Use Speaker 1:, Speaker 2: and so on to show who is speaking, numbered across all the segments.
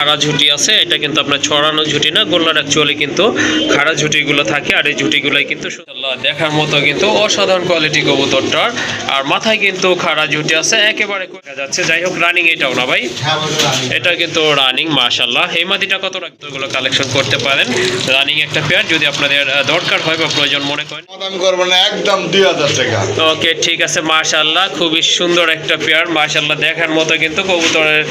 Speaker 1: খাড়া ঝুটি আছে, এটা কিন্তু আপনার ছড়ানো ঝুটি না, গোল্লার অ্যাকচুয়ালি কিন্তু খাড়া ঝুটিগুলো থাকে। আর এই ঝুটিগুলোই কিন্তু দেখার মতো কিন্তু অসাধারণ কোয়ালিটি কবুতরটার। আর মাথায় কিন্তু খাড়া ঝুটি আছে, একেবারে দেখা যাচ্ছে। যাই হোক, রানিং এটাও না ভাই? এটা কিন্তু রানিং। মাশাআল্লাহ, এই মাদিটা কত রাখতগুলো কালেকশন করতে পারেন। রানিং একটা পেয়ার যদি আপনাদের দরকার হয় বা প্রয়োজন মনে করেন,
Speaker 2: আমি করবো না, একদম 2000 টাকা।
Speaker 1: ওকে, ঠিক আছে। মাশাআল্লাহ, খুবই সুন্দর একটা পেয়ার। মাশাআল্লাহ, দেখার মতো কিন্তু কবুতরের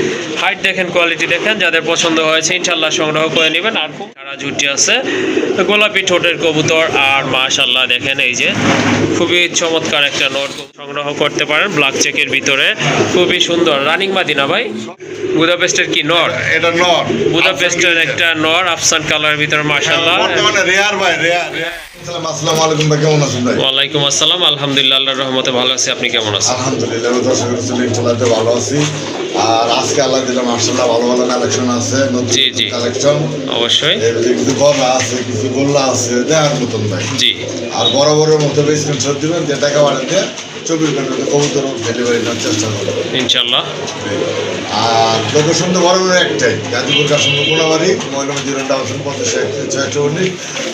Speaker 1: হাইট দেখেন, কোয়ালিটি দেখেন। যাদের পছন্দ হয়েছে ইনশাআল্লাহ সংগ্রহ করে নেবেন। আর খুব খাড়া ঝুটি আছে, গোলাপি ঠোঁটের কবুতর। আর মাশাআল্লাহ দেখেন, এই যে খুবই চমৎকার একটা নর সংগ্রহ করতে পারেন ব্ল্যাক চেকের ভিতরে। খুবই সুন্দর রানিং মাদিনা ভাই? বুদাপেস্টের কি নর?
Speaker 2: এটা নর,
Speaker 1: বুদাপেস্টের একটা নর আফসান কালারের ভিতরে। মাশাআল্লাহ,
Speaker 2: বর্তমানে রেয়ার ভাই, রেয়ার। আসসালামু আলাইকুম ভাই, কেমন আছেন ভাই?
Speaker 1: ওয়ালাইকুম আসসালাম, আলহামদুলিল্লাহ আল্লাহর রহমতে ভালো আছি। আপনি কেমন আছেন?
Speaker 2: আলহামদুলিল্লাহ, দর্শক চলাতে ভালো আছি। আর আজকে আল্লাহ দিলাম মাশাআল্লাহ ভালো ভালো কালেকশন আছে, নতুন
Speaker 1: জি
Speaker 2: কালেকশন।
Speaker 1: অবশ্যই
Speaker 2: কিছু গলা আছে, কিছু গোল্লা আছে, দেখার মতন ভাই।
Speaker 1: জি।
Speaker 2: আর বড় বড় মতো স্ক্রিনশট দিবেন, যে টাকা বাড়াতে 24 ঘন্টার কবুতর ডেলিভারি দেওয়ার চেষ্টা করবো
Speaker 1: ইনশাআল্লাহ।
Speaker 2: আর লোকেশন তো বড় বড় একটাই, গাজীপুর কাশ্মীর কোনাবাড়ি, মহিলা জিরোটা অপশন 55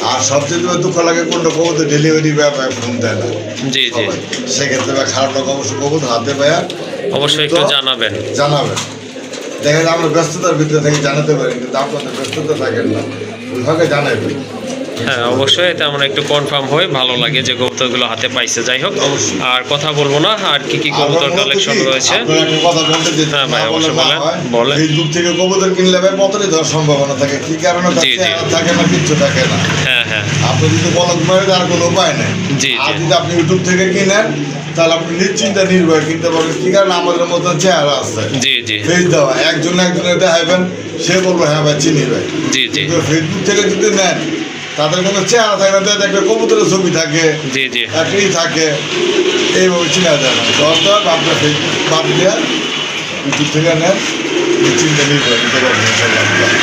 Speaker 2: আর সবচেয়ে দুঃখ লাগে কোনটা কবুতর ডেলিভারি ব্যাপার ফোন দেয় না।
Speaker 1: জি জি,
Speaker 2: সেক্ষেত্রে খারাপ লোক অবশ্যই কবুতর হাতে পায়া
Speaker 1: অবশ্যই একটু জানাবেন।
Speaker 2: দেখা যায় আমরা ব্যস্ততার ভিতরে থেকে জানাতে পারি, কিন্তু আপনাদের ব্যস্ততা থাকেন না, ওইভাবে জানাবেন।
Speaker 1: হ্যাঁ অবশ্যই, এটা আমরা একটু কনফার্ম হই, ভালো লাগে যে কবুতরগুলো হাতে পাইছে। যাই হোক, আর কথা বলবো না। আর কি কি কবুতর কালেকশন রয়েছে? হ্যাঁ ভাই, অবশ্যই বলেন।
Speaker 2: ফেসবুক থেকে কবুতর কিনলে ভাই পতনই দেওয়ার সম্ভাবনা থাকে, কি কারণে থাকে না, কিচ্ছু থাকে না।
Speaker 1: হ্যাঁ হ্যাঁ,
Speaker 2: আপনি যদি বলক মারে তার কোনো উপায় নেই।
Speaker 1: জি।
Speaker 2: আর যদি আপনি ইউটিউব থেকে কিনেন তাহলে আপনি নিশ্চিন্তে নির্ভয় কিনতে পারবেন, কি কারণে আমাদের মতো চেহারা আছে।
Speaker 1: জি জি,
Speaker 2: ফেস দেওয়া একজনের দেখাবেন, সে বলবো হ্যাঁ ভাই চিনি ভাই।
Speaker 1: জি জি,
Speaker 2: ফেসবুক থেকে যদি নেন তাদের কোনো চেহারা থাকে না, দেখবে কবুতরের ছবি থাকে,
Speaker 1: জি জি,
Speaker 2: একই থাকে, এইভাবে চিনা যায় না। দরকার আপনার ফেসবুক বাদ দিয়ে ইউটিউব থেকে নেন, নিশ্চিন্তে নির্ভয় নিতে পারবেন।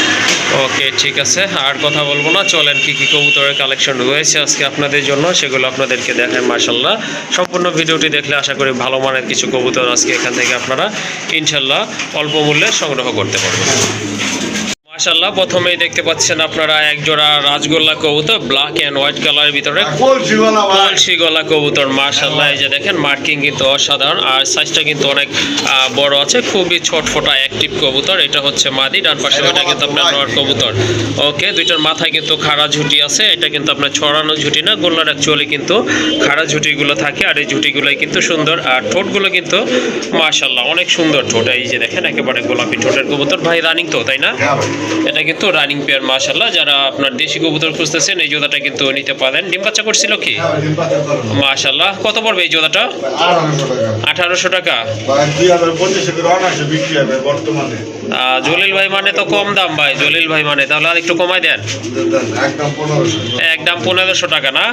Speaker 1: ওকে, ঠিক আছে। আর কথা বলবো না, চলেন কি কি কবুতরের কালেকশন রয়েছে আজকে আপনাদের জন্য সেগুলো আপনাদেরকে দেখায়। মাশাআল্লাহ, সম্পূর্ণ ভিডিওটি দেখলে আশা করি ভালো মানের কিছু কবুতর আজকে এখান থেকে আপনারা ইনশাআল্লাহ অল্প মূল্যে সংগ্রহ করতে পারবেন। মাশাআল্লাহ, প্রথমেই দেখতে পাচ্ছেন আপনারা এক জোড়া রাজগোল্লা কবুতর, ব্ল্যাক এন্ড হোয়াইট কালারের ভিতরে কলসি গলা কবুতর। মাশাআল্লাহ, এই যে দেখেন মার্কিং কিন্তু অসাধারণ, আর সাইজটা কিন্তু অনেক বড় আছে, খুবই ছটফটা অ্যাক্টিভ কবুতর। এটা হচ্ছে মাদি, ডান পাশে ওটা কিন্তু আপনার নর কবুতর। ওকে, দুইটার মাথায় কিন্তু খাড়া ঝুটি আছে, এটা কিন্তু আপনার ছড়ানো ঝুটি না, গোল্লার অ্যাকচুয়ালি কিন্তু খাড়া ঝুটিগুলো থাকে। আর এই ঝুটিগুলোই কিন্তু সুন্দর, আর ঠোঁটগুলো কিন্তু মাশাআল্লাহ অনেক সুন্দর ঠোঁট। এই যে দেখেন একেবারে গোলাপি ঠোঁটের কবুতর। ভাই রানিং তো, তাই না? এটা কিন্তু রানিং পেয়ার। মাশাআল্লাহ, যারা আপনার দেশি কবুতর খুঁজতেছেন এই জোড়াটা কিন্তু নিতে পারেন। ডিম বাচ্চা করছিল কি? মাশাআল্লাহ, কত পড়বে এই জোড়াটা? 1800 টাকা। জলিল ভাই মানে তো কম দাম ভাই, জলিল ভাই মানে, তাহলে আর একটু কমাই দেন। একদম 1500 টাকা না?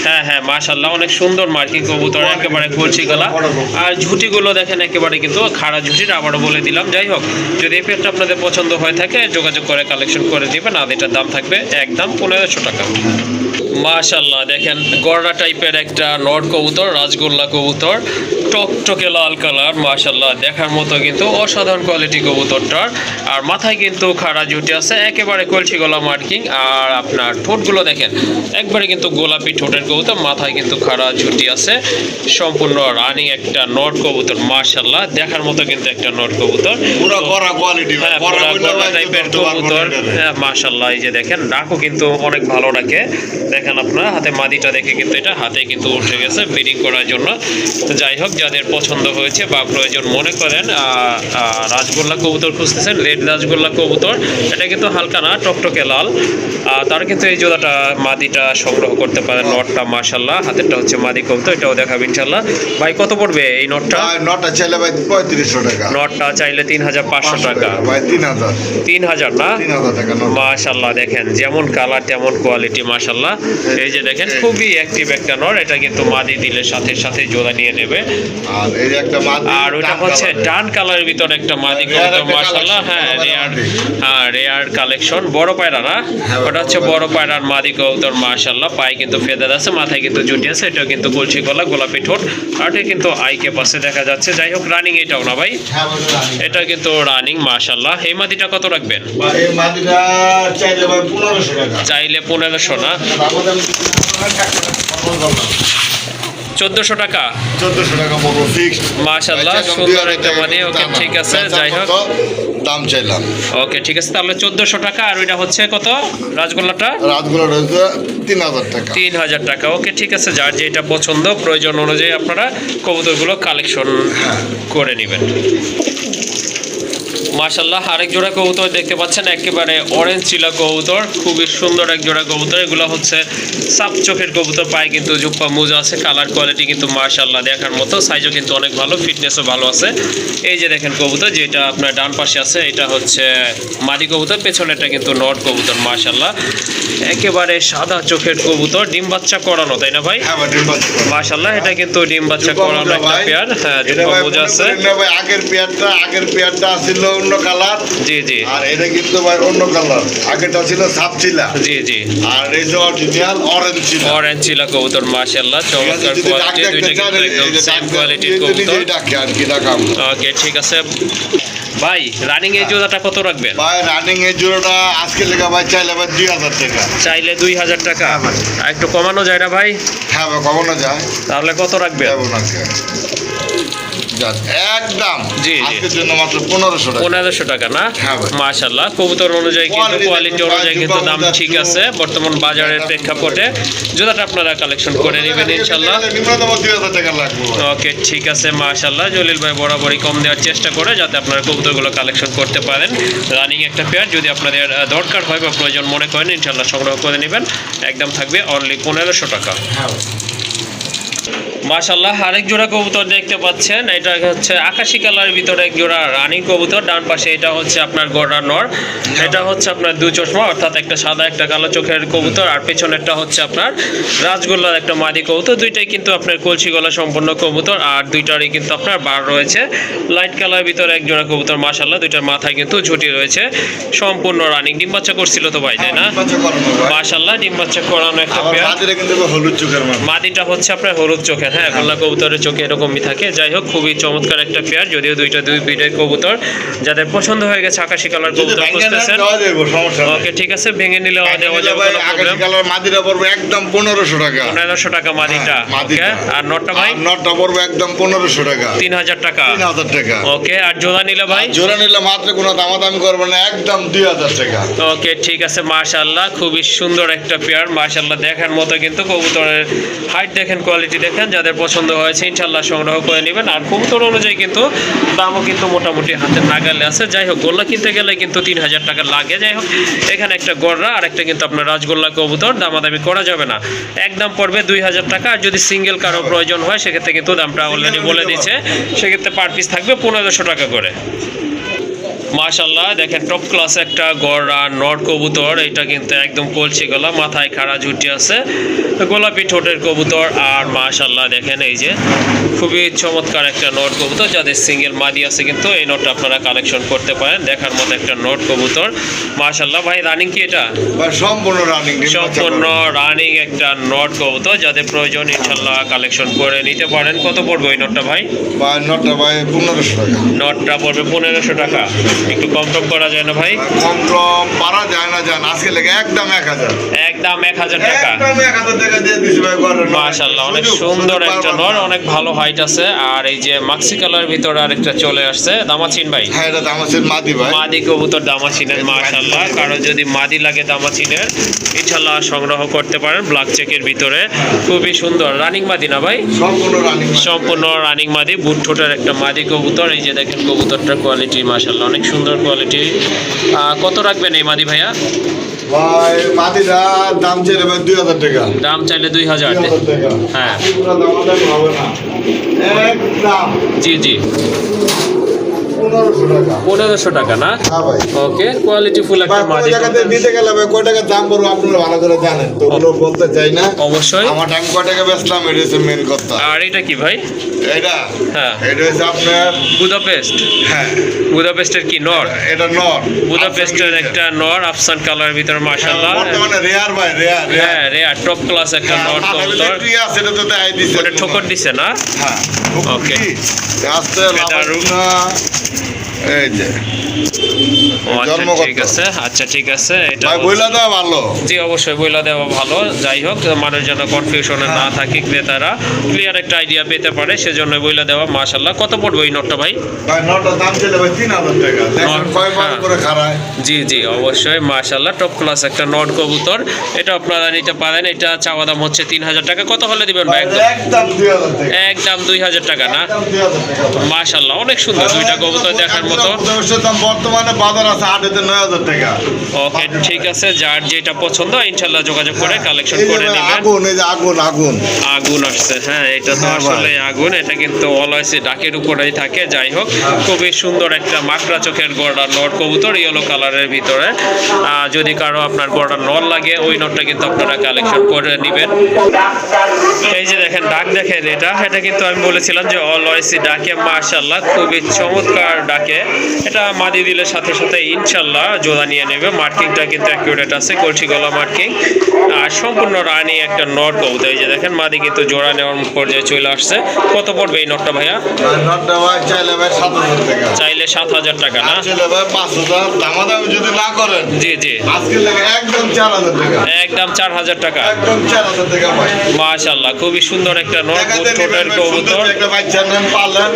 Speaker 1: হ্যাঁ হ্যাঁ, মাশাআল্লাহ অনেক সুন্দর মার্কিং কবুতর, একেবারে কলসি গলা। আর ঝুটিগুলো দেখেন একেবারে কিন্তু খাড়া ঝুটির, আবারও বলে দিলাম। যাই হোক, যদি এই পেয়ারটা আপনাদের পছন্দ হয়ে থাকে যোগাযোগ করে কালেকশন করে দিবেন। আর এটার দাম থাকবে একদম 1500 টাকা। মাশাআল্লাহ, দেখেন গড়া টাইপের একটা নর কবুতর, রাজগোল্লা কবুতর, টকটকে লাল কালার। মাশাআল্লাহ, দেখার মতো কিন্তু অসাধারণ কোয়ালিটি কবুতরটার। আর মাথায় কিন্তু খাড়া ঝুটি আছে, একেবারে কলসি গলা মার্কিং। আর আপনার ঠোঁটগুলো দেখেন একবারে কিন্তু গোলাপি ঠোঁটের কবুতর, মাথায় কিন্তু খাড়া ঝুটি আছে। সম্পূর্ণ রানিং একটা নর কবুতর। মাশাআল্লাহ, দেখার মতো কিন্তু একটা নর কবুতর, টাইপের কবুতর। হ্যাঁ মাশাআল্লাহ, এই যে দেখেন ডাকও কিন্তু অনেক ভালো ডাকে। দেখেন আপনার হাতে মাদিটা দেখে কিন্তু এটা হাতে কিন্তু উঠে গেছে ব্রিডিং করার জন্য। তো যাই হোক, যাদের পছন্দ হয়েছে বা প্রয়োজন মনে করেন রাজগোল্লা কবুতর খুঁজতেছেন, রেড রাজগোল্লা কবুতর, এটা কিন্তু হালকা না, টকটকে লাল, তারা কিন্তু এই জোড়াটা মাদিটা সংগ্রহ করতে পারেন। নটটা মাশাআল্লাহ, হাতেরটা হচ্ছে মাদি কবুতর, এটাও দেখাবেন ইনশাআল্লাহ। ভাই কত পড়বে এই নটটা?
Speaker 2: নটটা চাইলে ভাই 3500 টাকা।
Speaker 1: নটটা চাইলে 3500 টাকা।
Speaker 2: ভাই 3000
Speaker 1: 3000 না?
Speaker 2: 3000 টাকা।
Speaker 1: মাশাআল্লাহ, দেখেন যেমন কালার তেমন কোয়ালিটি। মাশাআল্লাহ, এই যে দেখেন খুবই অ্যাক্টিভ একটা নর, এটা কিন্তু মাদি দিলে সাথে সাথে জোড়া নিয়ে নেবে।
Speaker 2: আর এই যে একটা মাদি,
Speaker 1: আর ওটা হচ্ছে ডান কালারের ভিতরে একটা মাদি কবুতর, মাশাআল্লাহ। হ্যাঁ, রেয়ার কালেকশন, বড় পায়রা না, ওটা হচ্ছে বড় পায়রার মাদি কবুতর, মাশাআল্লাহ। পায়ে কিন্তু ফেদার আছে, মাথায় কিন্তু জুটি আছে, এটাও কিন্তু কলসি গলা, গোলাপি ঠোঁট, আর এটা কিন্তু আইকে পাশে দেখা যাচ্ছে। যাই হোক, রানিং এটাও না ভাই, এটা কিন্তু রানিং, মাশাআল্লাহ। এই মাদিটা কত রাখবেন?
Speaker 2: এই মাদিটা চাইলে ভাই 1500 টাকা।
Speaker 1: চাইলে 1500 না, 1400 টাকা।
Speaker 2: 1400 টাকা বলবো ফিক্সড,
Speaker 1: মাশাআল্লাহ, সুন্দর একটা মাদি। ওকে, ঠিক আছে, যাই হোক,
Speaker 2: দাম চাইলাম।
Speaker 1: ওকে, ঠিক আছে, তাহলে 1400 টাকা। আর ওইটা হচ্ছে কত রাজগোল্লাটা?
Speaker 2: রাতগুলো রয়েছে 3000 টাকা।
Speaker 1: 3000 টাকা। ওকে, ঠিক আছে, যার যেটা পছন্দ প্রয়োজন অনুযায়ী আপনারা কবুতরগুলো কালেকশন করে নেবেন। মাশাআল্লাহ, আরেক জোড়া কবুতর দেখতে পাচ্ছেন, একেবারে অরেঞ্জ চিলা কবুতর, খুবই সুন্দর এক জোড়া কবুতর। এগুলো হচ্ছে সাপ চোখের কবুতর, পায়ে কিন্তু জুপ্পা মোজা আছে, কালার কোয়ালিটি কিন্তু মাশাআল্লাহ দেখার মতো, সাইজও কিন্তু অনেক ভালো, ফিটনেসও ভালো আছে। এই যে দেখেন কবুতর, যেটা আপনার ডান পাশে আছে এটা হচ্ছে মাদি কবুতর, পেছনেরটা কিন্তু নট কবুতর, মাশাআল্লাহ। একেবারে সাদা চোখের কবুতর, ডিম বাচ্চা করানো, তাই না ভাই?
Speaker 2: হ্যাঁ ভাই, ডিম বাচ্চা করানো।
Speaker 1: মাশাআল্লাহ, এটা কিন্তু ডিম বাচ্চা করানো একটা পেয়ার। হ্যাঁ, জুপ্পা মোজা আছে।
Speaker 2: ভাই আগের পেয়ারটা ছিল অন্য কালার।
Speaker 1: জি জি।
Speaker 2: আর এটা কিন্তু ভাই অন্য কালার, আগেরটা ছিল সাপ চিলা।
Speaker 1: জি জি।
Speaker 2: আর এই যে অরিজিনাল অরেঞ্জ চিলা।
Speaker 1: অরেঞ্জ চিলা কবুতর, মাশাআল্লাহ, চমৎকার কোয়ালিটি, দুইটা কিন্তু একদম সেম কোয়ালিটির কবুতর।
Speaker 2: ডাকে আর কি ডাকাম।
Speaker 1: ওকে, ঠিক আছে ভাই, রানিং এই জোড়াটা কত রাখবেন?
Speaker 2: ভাই রানিং এই জোড়াটা আজকে লেখা ভাই চাইলে ভাই 2000 টাকা।
Speaker 1: চাইলে 2000 টাকা। আর একটু কমানো যায় না ভাই?
Speaker 2: হ্যাঁ ভাই, কমানো যায়।
Speaker 1: তাহলে কত রাখবেন?
Speaker 2: যাবো না একদম
Speaker 1: জি জি,
Speaker 2: আজকের জন্য মাত্র 1500 টাকা।
Speaker 1: 1500 টাকা না?
Speaker 2: হ্যাঁ ভাই।
Speaker 1: মাশাআল্লাহ, কবুতর অনুযায়ী কিন্তু কোয়ালিটি অনুযায়ী কিন্তু দাম ঠিক আছে বর্তমান বাজারের প্রেক্ষাপটে। জোড়াটা আপনারা কালেকশন করে নেবেন ইনশাআল্লাহ।
Speaker 2: নিম্নতম 2000 টাকা লাগবে।
Speaker 1: ওকে, ঠিক আছে, মাশাআল্লাহ। জলিল ভাই বরাবরই কম দেওয়ার চেষ্টা করে যাতে আপনারা কবুতরগুলো কালেকশন করতে পারেন। রানিং একটা পেয়ার যদি আপনাদের দরকার হয় বা প্রয়োজন মনে করেন, ইনশাআল্লাহ সংগ্রহ করে নেবেন। একদম থাকবে অনলি 1500 টাকা।
Speaker 2: হ্যাঁ
Speaker 1: মাশাআল্লাহ, আরেক জোড়া কবুতর দেখতে পাচ্ছেন, এটা হচ্ছে আকাশি কালারের ভিতরে এক জোড়া রানী কবুতর। ডান পাশে এটা হচ্ছে আপনার গড়া নর, এটা হচ্ছে আপনার দুই চশমা, অর্থাৎ একটা সাদা একটা কালো চোখের কবুতর। আর পেছনেরটা হচ্ছে আপনার রাজগোল্লার একটা মাদি কবুতর। দুইটাই কিন্তু আপনার কলসি গলা সম্পন্ন কবুতর, আর দুইটারই কিন্তু আপনার বার রয়েছে। লাইট কালারের ভিতরে এক জোড়া কবুতর, মাশাআল্লাহ, দুইটার মাথায় কিন্তু ঝুটি রয়েছে। সম্পূর্ণ রানিং, ডিম বাচ্চা করছিল তো ভাই, তাই না? মাশাআল্লাহ, ডিম বাচ্চা করানো একটা পেয়ার।
Speaker 2: মাদিটা কিন্তু হলুদ চোখের
Speaker 1: মাদিটা হচ্ছে আপনার হলুদ চোখের। হ্যাঁ, গোল্লা কবুতরের চোখে এরকমই থাকে। যাই হোক, খুবই চমৎকার একটা পেয়ার, যদিও দুই বিটের কবুতর। যাদের পছন্দ হয়ে গেছে আকাশি কালার কবুতর খুঁজতেছেন, ওকে, ঠিক আছে, ভেঙে নিলে দেওয়া যাবে, কোনো প্রবলেম।
Speaker 2: কালার মাদিটা পড়বে একদম 1500 টাকা।
Speaker 1: 1500 টাকা মাদিটা। ওকে, আর নটটা ভাই?
Speaker 2: নটটা পড়বে একদম 1500 টাকা।
Speaker 1: 3000 টাকা।
Speaker 2: 3000 টাকা।
Speaker 1: ওকে, আর জোড়া নিলে ভাই?
Speaker 2: জোড়া নিলে মাত্র কোনো দামাদামি করবে না, একদম 2000 টাকা।
Speaker 1: ওকে, ঠিক আছে, মাশাআল্লাহ, খুবই সুন্দর একটা পেয়ার, মাশাআল্লাহ, দেখার মতো কিন্তু কবুতরের হাইট দেখেন, কোয়ালিটি দেখেন, যাদের পছন্দ হয়েছে ইনশাআল্লাহ সংগ্রহ করে নেবেন। আর কবুতর অনুযায়ী কিন্তু দামও কিন্তু মোটামুটি হাতের নাগালে আছে। যাই হোক, গোল্লা কিনতে গেলে কিন্তু 3000 টাকা লাগে। যাই হোক, এখানে একটা গড়রা আর একটা কিন্তু আপনার রাজগোল্লা কবুতর, দামাদামি করা যাবে না, একদম পড়বে 2000 টাকা। আর যদি সিঙ্গেল কারো প্রয়োজন হয় সেক্ষেত্রে কিন্তু দামটা অলরেডি বলে দিচ্ছে, সেক্ষেত্রে পার পিস থাকবে 1500 টাকা করে। মাশাআল্লাহ, দেখেন টপ ক্লাস একটা গড়া নর কবুতর, এটা কিন্তু একদম কলসি গলা, মাথায় খাড়া ঝুটি আছে, গোলাপি ঠোঁটের কবুতর। আর মাশাআল্লাহ দেখেন, এই যে খুবই চমৎকার একটা নট কবুতর, যাদের সিঙ্গেল মাদি আছে কিন্তু এই নটটা আপনারা কালেকশন করতে পারেন। দেখার মতো একটা নট কবুতর, মাশাআল্লাহ। ভাই রানিং কি এটা?
Speaker 2: সম্পূর্ণ রানিং,
Speaker 1: সম্পূর্ণ রানিং একটা নট কবুতর, যাদের প্রয়োজন ইনশাআল্লাহ কালেকশন করে নিতে পারেন। কত পড়বে ওই নটটা ভাই?
Speaker 2: নটটা ভাই 1500 টাকা।
Speaker 1: নটটা পড়বে 1500 টাকা। একটু কম টম করা যায় না ভাই?
Speaker 2: কম পারা যায় না, জান আজকে লেগে একদম 1000।
Speaker 1: একদম 1000 টাকা।
Speaker 2: একদম 1000 টাকা দিয়ে দিছি ভাই।
Speaker 1: মাশাআল্লাহ, অনেক সুন্দর একটা নর, অনেক ভালো হাইট আছে। আর এই যে মাক্সি কালার ভিতরে আরেকটা চলে আসছে, দামাচিন ভাই?
Speaker 2: হ্যাঁ, এটা দামাচিন মাদি ভাই।
Speaker 1: মাদি কবুতর দামাচিনের, মাশাআল্লাহ। কারো যদি মাদি লাগে দামাচিনের, ইনশাআল্লাহ সংগ্রহ করতে পারেন। ব্ল্যাক চেকের ভিতরে খুবই সুন্দর রানিং মাদি না ভাই?
Speaker 2: সম্পূর্ণ রানিং,
Speaker 1: সম্পূর্ণ রানিং মাদি, বুট ঠোঁটের একটা মাদি কবুতর। এই যে দেখেন কবুতরটার কোয়ালিটি, মাশাআল্লাহ, অনেক সুন্দর কোয়ালিটি। কত রাখবেন এই মাদি ভাইয়া?
Speaker 2: ভাই মাদিটা দাম চাইলে ভাই 2000 টাকা।
Speaker 1: দাম চাইলে 2000
Speaker 2: টাকা।
Speaker 1: হ্যাঁ,
Speaker 2: পুরো দামাদামি হবে না, একদম।
Speaker 1: জি জি,
Speaker 2: 1500 টাকা।
Speaker 1: 1500 টাকা না?
Speaker 2: হ্যাঁ ভাই।
Speaker 1: ওকে, কোয়ালিটি ফুল একটা
Speaker 2: ভাই,
Speaker 1: মাদি
Speaker 2: কয় টাকাতে নিতে গেলে ভাই কয় টাকা দাম পড়বে আপনারা ভালো করে জানেন, তো ওগুলো বলতে চাই না।
Speaker 1: অবশ্যই।
Speaker 2: আমার টাইম কয় টাকা বেচলাম এটা হচ্ছে মেন কথা।
Speaker 1: আর এটা কি ভাই?
Speaker 2: এটা
Speaker 1: হ্যাঁ,
Speaker 2: এটা হচ্ছে আপনার,
Speaker 1: বুদাপেস্ট।
Speaker 2: হ্যাঁ
Speaker 1: বুদাপেস্টের কি নর?
Speaker 2: এটা নর।
Speaker 1: বুদাপেস্টের একটা নর, আফসান কালারের ভিতরে মাশাআল্লাহ।
Speaker 2: বর্তমানে রেয়ার ভাই, রেয়ার
Speaker 1: হ্যাঁ, রেয়ার টপ ক্লাস একটা নর কবুতর।
Speaker 2: সেটা তো তাই দিছে।
Speaker 1: ওটা ঠোকর দিছে না?
Speaker 2: হ্যাঁ
Speaker 1: ওকে।
Speaker 2: আস্তে
Speaker 1: এটা রূপ।
Speaker 2: না এই যে
Speaker 1: ও আচ্ছা,
Speaker 2: জন্মগত।
Speaker 1: ঠিক আছে। আচ্ছা, ঠিক আছে। এটা
Speaker 2: ভাই বইলা দেওয়া ভালো।
Speaker 1: জি, অবশ্যই বইলা দেওয়া ভালো। যাই হোক, মানুষ যেন কনফিউশনে না থাকে, ক্রেতারা ক্লিয়ার একটা আইডিয়া পেতে পারে, সেজন্য বইলা দেওয়া। মাশাআল্লাহ। কত পড়বে এই নটটা ভাই?
Speaker 2: ভাই নটার দাম ছিল ভাই 3000 টাকা। দেখেন কয় বার
Speaker 1: হ্যাঁ।
Speaker 2: করে খারায়।
Speaker 1: জি জি, অবশ্যই। মাশাআল্লাহ, টপ ক্লাস একটা নট কবুতর। এটা আপনারা নিতে পারেন। এটা চাওয়া দাম হচ্ছে 3000 টাকা। কত হলে দিবেন ভাই?
Speaker 2: একদম 2000 টাকা।
Speaker 1: একদম 2000 টাকা না?
Speaker 2: একদম 2000 টাকা ভাই।
Speaker 1: মাশাআল্লাহ, অনেক সুন্দর। দুইটা কবুতর দেখার মতো।
Speaker 2: বুদাপেস্টের দাম বর্তমানে বাজার আছে 8,000 টাকা।
Speaker 1: ওকে, ঠিক আছে। যার যেটা পছন্দ ইনশাআল্লাহ যোগাযোগ করে কালেকশন
Speaker 2: এই যে
Speaker 1: করে
Speaker 2: ভাই
Speaker 1: নেবেন।
Speaker 2: আগুন, এই যে আগুন আগুন।
Speaker 1: আগুন আসছে, হ্যাঁ, এটা তো
Speaker 2: হ্যাঁ ভাই।
Speaker 1: আসলে আগুন। এটা কিন্তু অলওয়েজ ডাকের উপরেই থাকে। যাই হোক, খুবই সুন্দর একটা মাকড়া চোখের গড়া নর কবুতর, ইয়েলো কালারের ভিতরে। যদি কারো আপনার গড়া নর লাগে, ওই নরটা কিন্তু আপনারা কালেকশন করে নেবেন। এই যে দেখেন, ডাক দেখেন। এটা কিন্তু আমি বলেছিলাম যে অলওয়েজ ডাকে। মাশাআল্লাহ, খুবই চমৎকার ডাকে। এটা মাদি দিলে সাথে সাথে ইনশাআল্লাহ জোড়া নিয়ে নেবে। মার্কিংটা কিন্তু অ্যাকুরেট আছে, কলসি গলা মার্কিং। আর সম্পূর্ণ রানী একটা নর কবুতর। এই যে দেখেন, মাদি কিন্তু জোড়া নেওয়ার পর্যায়ে চলে আসছে। কত পড়বে এই নটটা ভাইয়া?
Speaker 2: আর নটটা ভাই চাইলে ভাই 7000 টাকা।
Speaker 1: চাইলে 7000 টাকা না?
Speaker 2: চাইলে ভাই 5000। দামাদামি যদি না করেন
Speaker 1: জি জি,
Speaker 2: আজকে লাগে একদম 4000 টাকা।
Speaker 1: একদম 4000 টাকা।
Speaker 2: একদম 4000 টাকা ভাই।
Speaker 1: মাশাআল্লাহ, খুবই সুন্দর একটা নর
Speaker 2: দেখাতে
Speaker 1: ঠোঁটের
Speaker 2: নিবেন ভাই,
Speaker 1: কবুতর।
Speaker 2: সুন্দর একটা বাচ্চা নেন, পালেন,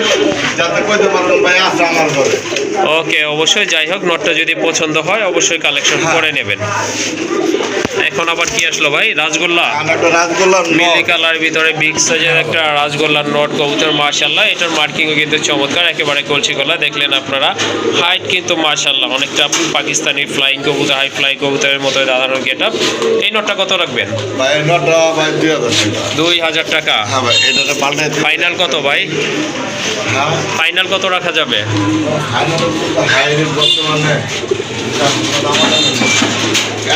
Speaker 2: যাতে কইতে পারবেন ভাই আছে আমার ঘরে।
Speaker 1: ওকে, অবশ্যই। যাই হোক, নটটা যদি পছন্দ হয় অবশ্যই কালেকশন করে নেবেন। এখন আবার কি আসলো ভাই? রাজগোল্লা।
Speaker 2: আর একটা রাজগোল্লার
Speaker 1: মিলি
Speaker 2: নট।
Speaker 1: কালার ভিতরে বিগ সাইজের একটা রাজগোল্লার নট কবুতর। মাশাআল্লাহ, এটার মার্কিংও কিন্তু চমৎকার, একেবারে কলসি গলা। দেখলেন আপনারা, হাইট কিন্তু মাশাআল্লাহ অনেকটা পাকিস্তানি ফ্লাইং কবুতর, হাই ফ্লাই কবুতরের মতো দাঁড়ানো গেটআপ। এই নটটা কত রাখবেন?
Speaker 2: ভাই নটটা ভাই 2000 টাকা।
Speaker 1: 2000 টাকা।
Speaker 2: হ্যাঁ ভাই, এটাতে পাল্টাই দিন।
Speaker 1: ফাইনাল কত ভাই?
Speaker 2: হ্যাঁ
Speaker 1: ফাইনাল কত রাখা যাবে?
Speaker 2: হাই রেট বর্তমানে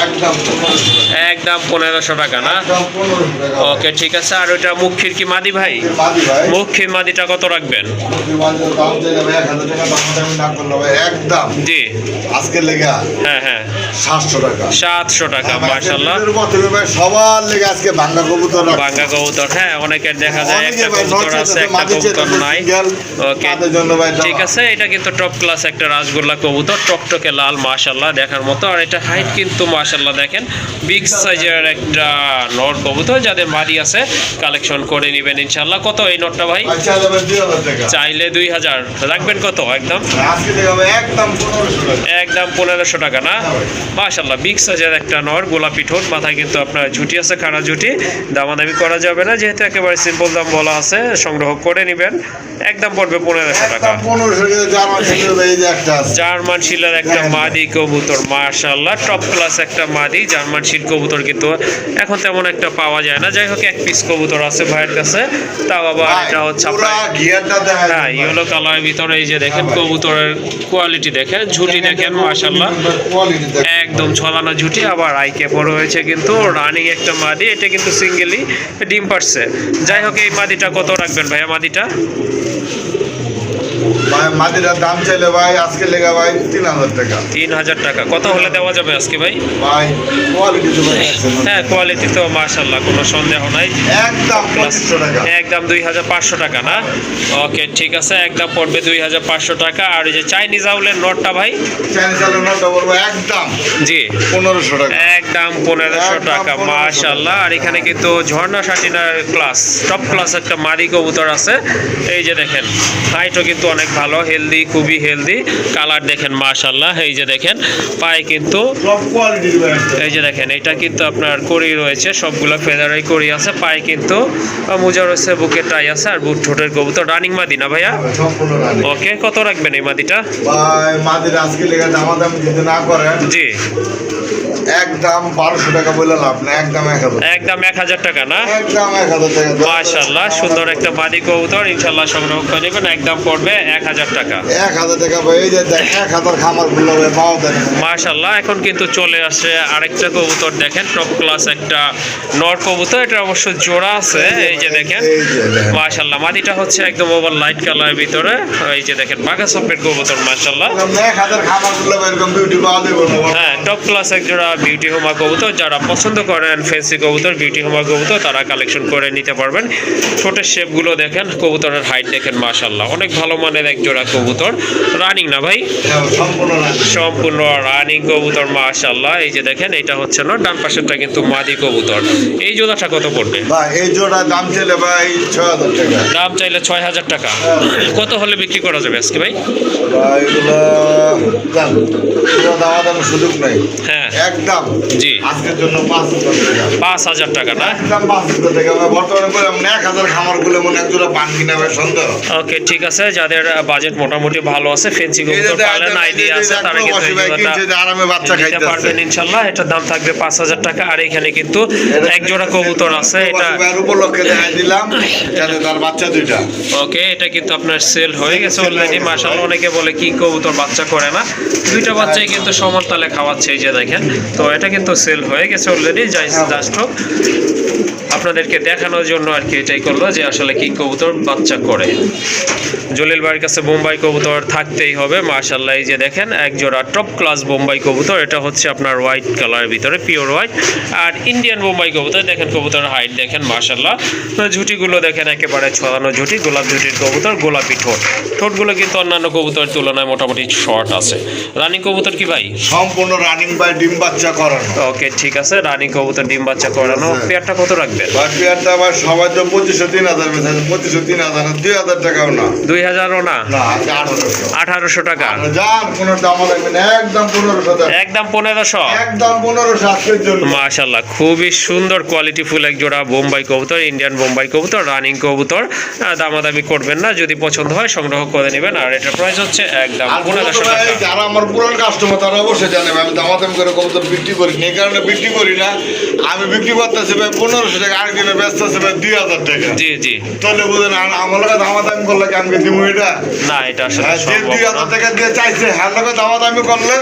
Speaker 2: একদম 1500 টাকা।
Speaker 1: একদম 1500 টাকা না?
Speaker 2: একদম 1500 টাকা।
Speaker 1: ওকে, ঠিক আছে। আর ওইটা মুখির কি মাদি ভাই?
Speaker 2: বাদি ভাই।
Speaker 1: মুখির মাদিটা কত রাখবেন?
Speaker 2: মুসলমানদের দাম চাইলে ভাই 1000 টাকা। দামাদামি না করলে ভাই একদম
Speaker 1: জি,
Speaker 2: আজকে লেগা
Speaker 1: হ্যাঁ হ্যাঁ,
Speaker 2: 700 টাকা।
Speaker 1: 700 টাকা। মাশাআল্লাহ,
Speaker 2: আজকের প্রথমে ভাই সবার লেগে আজকে ভাঙ্গা কবুতর রাখছি।
Speaker 1: বাঙ্গা কবুতর। হ্যাঁ, অনেকের দেখা যায়
Speaker 2: অনেকে
Speaker 1: একটা
Speaker 2: ভাই
Speaker 1: কবুতর
Speaker 2: নট
Speaker 1: আছে,
Speaker 2: চেয়ে
Speaker 1: একটা
Speaker 2: মাটি চেয়ে
Speaker 1: কবুতর নাই।
Speaker 2: সিঙ্গেল,
Speaker 1: ওকে,
Speaker 2: তাদের জন্য ভাই
Speaker 1: ঠিক আছে। এটা কিন্তু টপ ক্লাস একটা রাজগোল্লা কবুতর, টকটকে লাল, মাশাআল্লাহ দেখার মতো। আর এটা হাইট কিন্তু মাশাআল্লাহ দেখেন, বিগ সাইজের একটা নর কবুতর। যাদের মাদি আছে কালেকশন করে নেবেন ইনশাআল্লাহ। কত এই নটটা ভাই?
Speaker 2: আচ্ছা যাবে 2000 টাকা।
Speaker 1: চাইলে 2000 রাখবেন। কত? একদম
Speaker 2: আজকে লেগে ভাই একদম 1500 টাকা।
Speaker 1: একদম 1500 টাকা না? মাশাআল্লাহ, বিগ সাইজের একটা নর, গোলাপি ঠোঁট, মাথায় কিন্তু আপনার ঝুটি আছে, খাড়া ঝুটি। দামাদামি করা যাবে না, যেহেতু একেবারে সিম্পল দাম বলা আছে। সংগ্রহ করে নেবেন। একদম পড়বে 1500 টাকা।
Speaker 2: একদম 1500 টাকা। জার্মান ছেলে ভাই এই যে একটা আছে।
Speaker 1: জার্মান শিলের একটা মাদি কবুতর। মাশাআল্লাহ, টপ ক্লাস একটা মাদি জার্মান শিল কবুতর কিন্তু এখন তেমন একটা পাওয়া যায় না। যাই হোক, এক পিস কবুতর আছে ভাইয়ের কাছে, তাও আবার এটা হচ্ছে
Speaker 2: পুরা
Speaker 1: আপনার,
Speaker 2: গিয়ারটা দেখা
Speaker 1: হ্যাঁ, ইয়েলো কালারের ভিতরে। এই যে দেখেন কবুতরের কোয়ালিটি দেখেন, ঝুটি দেখেন, মাশাআল্লাহ
Speaker 2: কোয়ালিটি দেখেন।
Speaker 1: একদম ছলানো ঝুটি। আবার আইকে বড় হয়েছে কিন্তু, রানিং একটা মাদি। এটা কিন্তু সিঙ্গেলি ডিম পারছে। যাই হোক, এই মাদিটা কত রাখবেন ভাইয়া? মাদিটা
Speaker 2: ভাই মাদিরার দাম চাইলে ভাই আজকে লেগে ভাই 3000 টাকা।
Speaker 1: 3000 টাকা। কত হলে দেওয়া যাবে আজকে ভাই?
Speaker 2: ভাই কোয়ালিটি তো ভাই দেখছেন।
Speaker 1: হ্যাঁ, কোয়ালিটি তো মাশাআল্লাহ কোনো সন্দেহ নাই।
Speaker 2: একদম 2500 টাকা।
Speaker 1: একদম 2500 টাকা না? ওকে, ঠিক আছে। একদম পড়বে 2500 টাকা। আর এই যে চাইনিজ আউলের নটটা ভাই?
Speaker 2: চাইনিজ আলু নটটা বলবো একদম
Speaker 1: জি,
Speaker 2: 1500 টাকা।
Speaker 1: একদম 1500 টাকা। মাশাআল্লাহ। আর এখানে কিন্তু ঝর্ণা শাটিনার ক্লাস, টপ ক্লাস একটা মাদি কবুতর আছে। এই যে দেখেন, হাইটও কিন্তু অনেক ভালো, হেলদি, খুবই হেলদি। কালার দেখেন মাশাআল্লাহ। এই যে দেখেন, পায়ে কিন্তু
Speaker 2: সব কোয়ালিটির ভাই।
Speaker 1: এই যে দেখেন, এটা কিন্তু আপনার করি রয়েছে, সবগুলো ফেদারাই করি আছে। পায়ে কিন্তু মোজা রয়েছে, বুকে টাই আছে। আর বুট ঠোঁটের কবুতর, রানিং মাদি না ভাইয়া?
Speaker 2: সম্পূর্ণ রানি।
Speaker 1: ওকে, কত রাখবেন এই মাদিটা?
Speaker 2: ভাই মাদির আজকে লেগে দামাদামি যদি না করেন
Speaker 1: জি,
Speaker 2: একদম 1200 টাকা বলে লাভ না, একদম 1000,
Speaker 1: একদম 1000 টাকা না?
Speaker 2: একদম 1000 টাকা।
Speaker 1: মাশাআল্লাহ, সুন্দর একটা মাদি কবুতর, ইনশাআল্লাহ সংগ্রহ করে নেবেন, একদম পড়বে 1000 টাকা।
Speaker 2: 1000 টাকা ভাই, এই যে 1000 খামার গুলো ভাই পাওয়া যায় না।
Speaker 1: মাশাআল্লাহ, এখন কিন্তু চলে আসছে আরেকটা কবুতর, দেখেন টপ ক্লাস একটা নর কবুতর, এটা অবশ্য জোড়া আছে, এই যে দেখেন
Speaker 2: এই যে দেখেন।
Speaker 1: মাশাআল্লাহ, মাদিটা হচ্ছে একদম ওভার লাইট কালারের ভিতরে, এই যে দেখেন বাঘা সফের কবুতর মাশাআল্লাহ।
Speaker 2: 1000 খামার গুলো এরকম বিউটি পাওয়া যাবে না।
Speaker 1: হ্যাঁ, টপ ক্লাস এক জোড়া বিউটি হোমা কবুতর, যারা পছন্দ করেন ফ্যান্সি কবুতর, বিউটি হোমা কবুতর, তারা কালেকশন করে নিতে পারবেন। ঠোঁটের শেপগুলো দেখেন, কবুতরের হাইট দেখেন মাশাআল্লাহ, অনেক ভালো মানের এক জোড়া কবুতর। রানিং না ভাই?
Speaker 2: হ্যাঁ, সম্পূর্ণ না।
Speaker 1: সম্পূর্ণ রানিং কবুতর মাশাআল্লাহ। এই যে দেখেন, এটা হচ্ছে না, ডান পাশেরটা কিন্তু মাদি কবুতর। এই জোড়াটা কত পড়বে?
Speaker 2: ভাই এই জোড়া দাম চলে ভাই 6000 টাকা।
Speaker 1: দাম চাইলে 6000 টাকা। কত হলে বিক্রি করা যাবে আজকে ভাই?
Speaker 2: ভাই এগুলো জান, পুরো দামাদামি সুযোগ নাই।
Speaker 1: হ্যাঁ,
Speaker 2: একদম
Speaker 1: জি,
Speaker 2: আজকের জন্য 5000 টাকা।
Speaker 1: 5000 টাকা না?
Speaker 2: একদম 5000 টাকা। আমরা বর্তমানে বললাম 1000 খামার গুলো মনে এক জোড়া পান কিনা ভাই সন্দেহ।
Speaker 1: ওকে, ঠিক আছে, যাদের বাজেট মোটামুটি ভালো আছে, ফেন্সি কবুতর পালন আইডিয়া আছে, তারা কিন্তু এই জোড়াটা
Speaker 2: আরামে বাচ্চা
Speaker 1: নিতে
Speaker 2: খাইতে
Speaker 1: পারবেন ইনশাআল্লাহ। এটার দাম থাকবে 5000 টাকা। আর এখানে কিন্তু এক জোড়া কবুতর আছে, এটা
Speaker 2: উপলক্ষে দেখাই দিলাম, যাতে তার বাচ্চা দুইটা।
Speaker 1: ওকে, এটা কিন্তু আপনার সেল হয়ে গেছে অলরেডি মাশাআল্লাহ। অনেকে বলে কি কবুতর বাচ্চা করে না, দুইটা বাচ্চাই কিন্তু সমান তালে খাওয়াচ্ছে, এই যে দেখেন। তো এটা কিন্তু সেল হয়ে গেছে অলরেডি, জাস্ট আপনাদেরকে দেখানোর জন্য আর কি এটাই করলো যে আসলে কি কবুতর বাচ্চা করে। জলিল ভাইয়ের কাছে বোম্বাই কবুতর থাকতেই হবে মাশাআল্লাহ। এই যে দেখেন এক জোড়া টপ ক্লাস বোম্বাই কবুতর, এটা হচ্ছে আপনার হোয়াইট কালারের ভিতরে, পিওর হোয়াইট। আর ইন্ডিয়ান বোম্বাই কবুতর দেখেন, কবুতরের হাইট দেখেন মাশাআল্লাহ। ঝুটিগুলো দেখেন একেবারে ছড়ানো ঝুটি, গোলাপ ঝুটির কবুতর, গোলাপি ঠোঁটগুলো কিন্তু অন্যান্য কবুতরের তুলনায় মোটামুটি শর্ট আছে। রানিং কবুতর কি ভাই?
Speaker 2: সম্পূর্ণ রানিং বাই ডিম বাচ্চা করানো।
Speaker 1: ওকে, ঠিক আছে, রানিং কবুতর ডিম বাচ্চা করানো। পেয়ারটা কত রাখবেন?
Speaker 2: বাকিয়ারটা আবার সবাই তো 2500 3000 বেচা, 2500 3000 2000 টাকাও না।
Speaker 1: 2000ও না,
Speaker 2: না আজকে 1800।
Speaker 1: 1800 টাকা।
Speaker 2: যার কোনো দাম লাগবে না, একদম 1500 টাকা।
Speaker 1: একদম 1500।
Speaker 2: একদম 1500 আজকের জন্য।
Speaker 1: মাশাআল্লাহ, খুবই সুন্দর কোয়ালিটি ফুল এক জোড়া বোম্বাই কবুতর, ইন্ডিয়ান বোম্বাই কবুতর, রানিং কবুতর। দামাদামি করবেন না, যদি পছন্দ হয় সংগ্রহ করে নেবেন। আর এটার প্রাইস হচ্ছে একদম
Speaker 2: আর
Speaker 1: 1500 টাকা।
Speaker 2: যারা আমার পুরান কাস্টমার তারা অবশ্যই জানে আমি দামাদামি করে কবুতর বিক্রি করি না, এই কারণে বিক্রি করি না। আমি বিক্রি করতেছি ভাই 1500 টাকা, আরেকদিনে ব্যস্ত আছে ভাই 2000 টাকা।
Speaker 1: জি জি,
Speaker 2: তাহলে বুঝেন আমার লোক দামাদামি করলে কি আমাকে দিব এটা?
Speaker 1: না এটা আসলে
Speaker 2: যে
Speaker 1: সম্ভব
Speaker 2: 2000
Speaker 1: না।
Speaker 2: টাকা দিয়ে চাইছে, হ্যাঁ লোকে দামাদামি করলে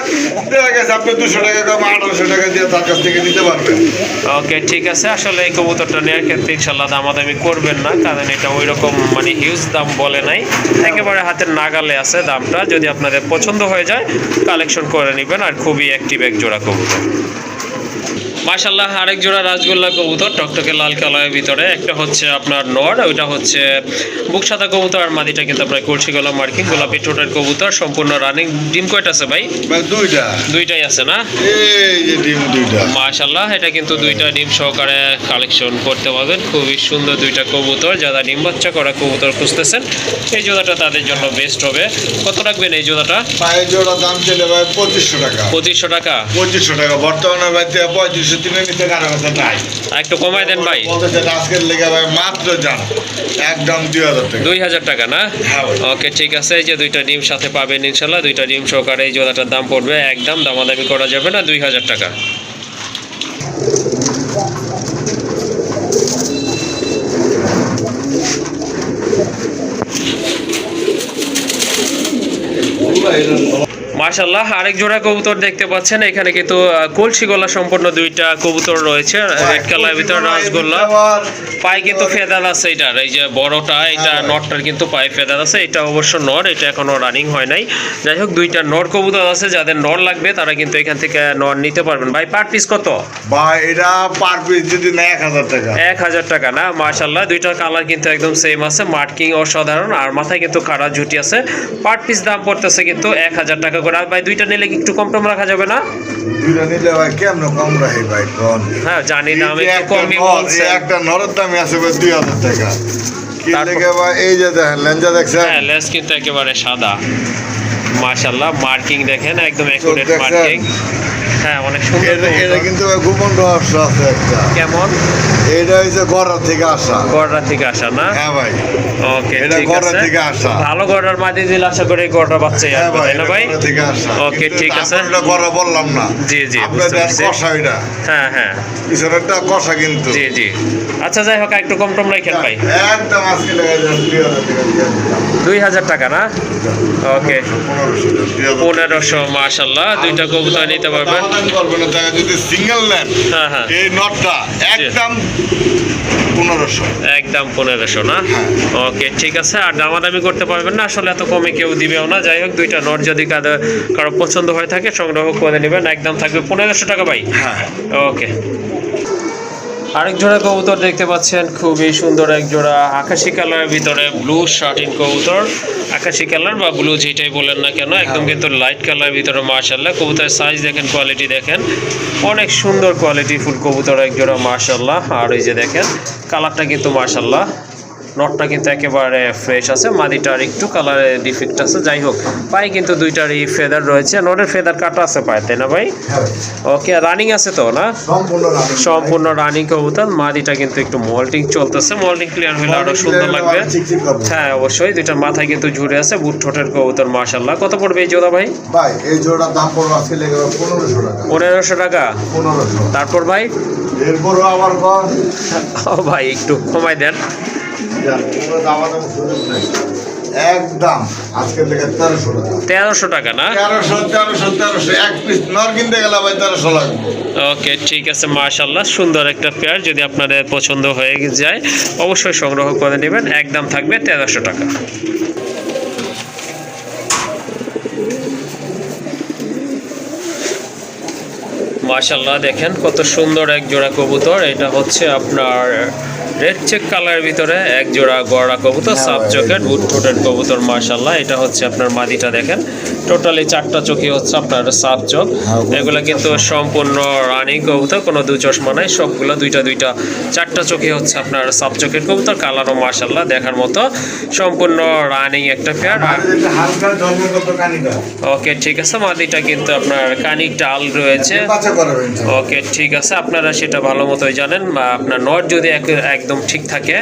Speaker 2: দেখা গেছে আপনি 200 টাকা কম 1800 টাকা দিয়ে তার কাছ থেকে নিতে পারবেন।
Speaker 1: ওকে, ঠিক আছে, আসলে এই কবুতরটা নেওয়ার ক্ষেত্রে ইনশাল্লাহ দামাদামি করবেন না, কারণ এটা ওই রকম মানে হিউজ দাম বলে নাই, একেবারে হাতের নাগালে আছে দামটা। যদি আপনাদের পছন্দ হয়ে যায় কালেকশন করে নেবেন। আর খুবই অ্যাক্টিভ এক জোড়া কবুতর মাশাআল্লাহ। আরেক জোড়া রাজগোল্লা কবুতর, টকটকে লাল কালারের ভিতরে, একটা হচ্ছে আপনার নর, ওইটা হচ্ছে বুক সাদা কবুতর। আর মাদিটা কিন্তু আপনার কলসি গলা মার্কিং, গোলাপি ঠোঁটের কবুতর, সম্পূর্ণ রানিং। ডিম কয়টা আছে ভাই?
Speaker 2: ভাই দুইটা।
Speaker 1: দুইটাই আছে না?
Speaker 2: এই যে ডিম দুইটা।
Speaker 1: মাশাআল্লাহ, এটা কিন্তু দুইটা ডিম সহকারে কালেকশন করতে পারবেন। খুবই সুন্দর দুইটা কবুতর, যারা ডিম বাচ্চা করা কবুতর খুঁজতেছেন এই জোড়াটা তাদের জন্য বেস্ট হবে। কত রাখবেন এই জোড়াটা?
Speaker 2: ভাই জোড়া দাম চলে ভাই 2500 টাকা।
Speaker 1: 2500 টাকা।
Speaker 2: 2500 টাকা বর্তমানে ভাই 3500 তিনে নিতে কারো কাছে নাই।
Speaker 1: একটু কমাই দেন ভাই।
Speaker 2: বলতেছে আজকের লেগে ভাই মাত্র যান একদম 2000 টাকা।
Speaker 1: 2000 টাকা না?
Speaker 2: হ্যাঁ ভাই।
Speaker 1: ওকে, ঠিক আছে, এই যে দুইটা ডিম সাথে পাবেন ইনশাল্লাহ। দুইটা ডিম সহকারে এই জোড়াটার দাম পড়বে একদম দামাদামি করা যাবে না, 2000 টাকা। মাশাআল্লাহ, আরেক জোড়া কবুতর দেখতে পাচ্ছেন এখানে কিন্তু কলসি গলা সম্পূর্ণ দুইটা কবুতর রয়েছে, রেড কালারের ভিতর রাজগোল্লা। পায়ে কিন্তু ফেদার আছে এটার, এই যে বড়টা, এটা নটটার কিন্তু পায়ে ফেদার আছে। এটা অবশ্য নর, এটা এখনো রানিং হয় নাই। যাই হোক, দুইটা নর কবুতর আছে, যাদের নর লাগবে তারা কিন্তু এখান থেকে নর নিতে পারবেন। ভাই পার পিস কত?
Speaker 2: ভাই এটা পার পিস যদি না 1000 টাকা।
Speaker 1: 1000 টাকা না? মাশাআল্লাহ, দুইটার কালার কিন্তু একদম সেম আছে, মার্কিং অসাধারণ, আর মাথায় কিন্তু খাড়া ঝুটি আছে। পার পিস দাম পড়তেছে কিন্তু 1000 টাকা করে। আর ভাই দুইটা নিলে একটু কম টম রাখা যাবে না?
Speaker 2: দুইটা নিলে ভাই কেমন কম রাখি ভাই কোন?
Speaker 1: হ্যাঁ জানি না, আমি একটু কমই বলছি।
Speaker 2: একটা নরের দামই আছে ভাই 2000 টাকা। কি
Speaker 1: তারপর-
Speaker 2: দেখে ভাই এই যে দেখেন লেঞ্জা দেখছেন?
Speaker 1: হ্যাঁ, লেস কিন্তু একেবারে সাদা মাশাআল্লাহ। মার্কিং দেখেন একদম অ্যাকুরেট
Speaker 2: দেখছেন?
Speaker 1: মার্কিং। হ্যাঁ অনেক সুন্দর
Speaker 2: এটা
Speaker 1: কবুতর।
Speaker 2: কিন্তু গোপন রহস্য আছে একটা।
Speaker 1: কেমন?
Speaker 2: এটা হচ্ছে গড়া থেকে আসা।
Speaker 1: গড়া থেকে আসা না?
Speaker 2: হ্যাঁ ভাই,
Speaker 1: ওকে
Speaker 2: এটা
Speaker 1: ঠিক
Speaker 2: গড়া
Speaker 1: আছে।
Speaker 2: থেকে আসা।
Speaker 1: ভালো গড়ার মাঝে দিলে আশা করি গড়ার বাচ্চাই
Speaker 2: হ্যাঁ
Speaker 1: আসবে,
Speaker 2: ভাই,
Speaker 1: তাই না
Speaker 2: এটা
Speaker 1: ভাই?
Speaker 2: গড়া থেকে আসা।
Speaker 1: ওকে,
Speaker 2: কিন্তু
Speaker 1: ঠিক আছে।
Speaker 2: আপনার এটা গড়া বললাম না।
Speaker 1: জি, জি,
Speaker 2: আপনার
Speaker 1: বুঝতে
Speaker 2: দেন
Speaker 1: পারছি।
Speaker 2: কষা এটা।
Speaker 1: হ্যাঁ হ্যাঁ,
Speaker 2: পিছনেরটা কষা কিন্তু।
Speaker 1: জি জি। আচ্ছা যাই হোক, একটু কম টম রাখেন ভাই।
Speaker 2: একদম আজকে লেগে যান 2000 টাকা দিয়ে দিলাম।
Speaker 1: 2000 টাকা না? ওকে
Speaker 2: 1500
Speaker 1: 1500, মাশাল্লাহ। দুইটা কবুতর নিতে পারবেন।
Speaker 2: দামাদামি করবেন না, টাকা যদি সিঙ্গেল নেন
Speaker 1: হ্যাঁ হ্যাঁ,
Speaker 2: এই নটটা একদম 1500।
Speaker 1: একদম 1500 না?
Speaker 2: হ্যাঁ।
Speaker 1: ওকে ঠিক আছে। আর দামাদামি করতে পারবেন না, আসলে এত কমে কেউ দিবেও না। যাই হোক, দুইটা নট যদি কারো পছন্দ হয়ে থাকে সংগ্রহ করে নেবেন, একদম থাকবে 1500 টাকা ভাই।
Speaker 2: হ্যাঁ,
Speaker 1: ওকে। আরেক জোড়া কবুতর দেখতে পাচ্ছেন, খুবই সুন্দর এক জোড়া আকাশি কালারের ভিতরে ব্লু শার্টিন কবুতর। আকাশি কালার বা ব্লু যেটাই বলেন না কেন, একদম কিন্তু লাইট কালারের ভিতরে মাশাআল্লাহ। কবুতরের সাইজ দেখেন, কোয়ালিটি দেখেন, অনেক সুন্দর কোয়ালিটি ফুল কবুতর এক জোড়া মাশাআল্লাহ। আর এই যে দেখেন কালারটা কিন্তু মাশাআল্লাহ, নটটা কিন্তু একেবারে ফ্রেশ আছে, মাদিটার একটু কালারে ডিফেক্ট আছে। যাই হোক, পায়ে কিন্তু দুইটারই ফেদার রয়েছে, নটের ফেদার কাটা আছে পায়ে, তাই না ভাই?
Speaker 2: হ্যাঁ।
Speaker 1: ওকে, রানিং আছে তো না? সম্পূর্ণ রানিং কবুতর। মাদিটা কিন্তু একটু মল্টিং চলতেছে, মল্টিং ক্লিয়ার হলে আরো সুন্দর লাগবে। হ্যাঁ অবশ্যই, দুইটা মাথায় কিন্তু ঝুড়ে আছে, বুট ঠোঁটের কবুতর মাশাআল্লাহ। কত পড়বে এই জোড়া ভাই?
Speaker 2: ভাই এই জোড়ার দাম পড়বে আজকে লেগে 1500 টাকা।
Speaker 1: 1500 টাকা।
Speaker 2: 1500।
Speaker 1: তারপর ভাই?
Speaker 2: এরপরও আবার কর।
Speaker 1: ও ভাই একটু কমাই দেন।
Speaker 2: একদম আজকে লেগে 1300 টাকা।
Speaker 1: 1300 টাকা না?
Speaker 2: 1300 এক পিস নর কিনতে গেলে ভাই 1300 লাগবে।
Speaker 1: ওকে ঠিক আছে, মাশাআল্লাহ। সুন্দর একটা পেয়ার, যদি আপনাদের পছন্দ হয়ে যায় অবশ্যই সংগ্রহ করে নেবেন, একদম থাকবে 1300 টাকা। মাশাআল্লাহ, দেখেন কত সুন্দর এক জোড়া কবুতর। এটা হচ্ছে আপনার রেড চেক কালারের ভিতরে এক জোড়া গড়া কবুতর, সাব চোখের বুট ঠোঁটের কবুতর মাশাআল্লাহ। এটা হচ্ছে আপনার মাদিটা, দেখেন টোটালি 4টা চোখই হচ্ছে আপনার সাব চোখ। এগুলো কিন্তু সম্পূর্ণ রানিং কবুতর, কোনো দু চশমা নাই, সবগুলো দুইটা 4টা চোখই হচ্ছে আপনার সাব চোখের কবুতর। কালারও মাশাআল্লাহ দেখার মতো, সম্পূর্ণ রানিং একটা পেয়ার।
Speaker 2: হালকা জন্মগত কানিটা।
Speaker 1: ওকে ঠিক আছে, মাদিটা কিন্তু আপনার কানি ডাল রয়েছে।
Speaker 2: বাচ্চা করাবেন।
Speaker 1: ওকে ঠিক আছে, আপনারা সেটা ভালো মতোই জানেন। বা আপনার নট যদি একদম ঠিক থাকে,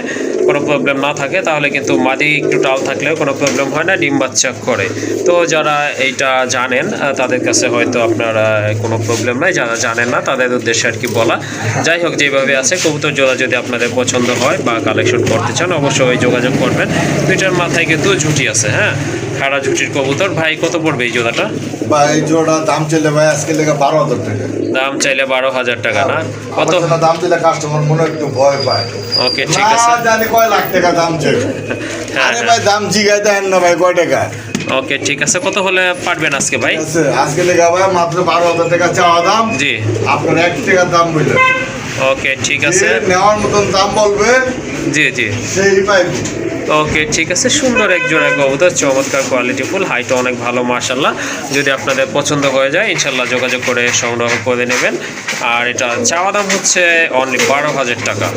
Speaker 1: কোনো প্রবলেম না থাকে, তাহলে কিন্তু মাদি একটু টাল থাকলেও কোনো প্রবলেম হয় না, ডিম বাচ্চা করে। তো যারা এইটা জানেন তাদের কাছে হয়তো আপনারা কোনো প্রবলেম নাই, যারা জানেন না তাদের উদ্দেশ্যে আর কি বলা। যাই হোক, যেভাবে আছে কবুতর জোড়া যদি আপনাদের পছন্দ হয় বা কালেকশন করতে চান অবশ্যই যোগাযোগ করবেন। দুইটার মাথায় কিন্তু ঝুঁটি আছে, হ্যাঁ খাড়া ঝুঁটির কবুতর। ভাই কত পড়বে এই জোড়াটা?
Speaker 2: বা এই জোড়া দাম চলে ভাই আজকে লেগে 12,000 টাকা।
Speaker 1: দাম চাইলে 12,000 টাকা না? কত?
Speaker 2: দাম দিলে কাস্টমার মনে একটু ভয় পায়।
Speaker 1: ওকে ঠিক আছে,
Speaker 2: জানি কয় লাখ টাকা দাম চাই।
Speaker 1: হ্যাঁ
Speaker 2: আরে ভাই দাম জিগাই দেন না ভাই, কয় টাকা?
Speaker 1: ওকে ঠিক আছে, কত হলে পারবেন আজকে ভাই?
Speaker 2: আজকে লেগে ভাই মাত্র 12,000 টাকা চাওয়া দাম।
Speaker 1: জি,
Speaker 2: আপনার 1 টাকার দাম বললেন।
Speaker 1: ওকে ঠিক আছে,
Speaker 2: নেওয়ার মতন দাম বলবে,
Speaker 1: জি জি।
Speaker 2: সেই পাইবে।
Speaker 1: ওকে ঠিক আছে, সুন্দর এক জোড়া কবুতর, চমৎকার কোয়ালিটি ফুল, হাইটও অনেক ভালো মাশাআল্লাহ। যদি আপনাদের পছন্দ হয়ে যায় ইনশাল্লাহ যোগাযোগ করে সংগ্রহ করে নেবেন। আর এটা চাওয়া দাম হচ্ছে অনলি 12,000 টাকা।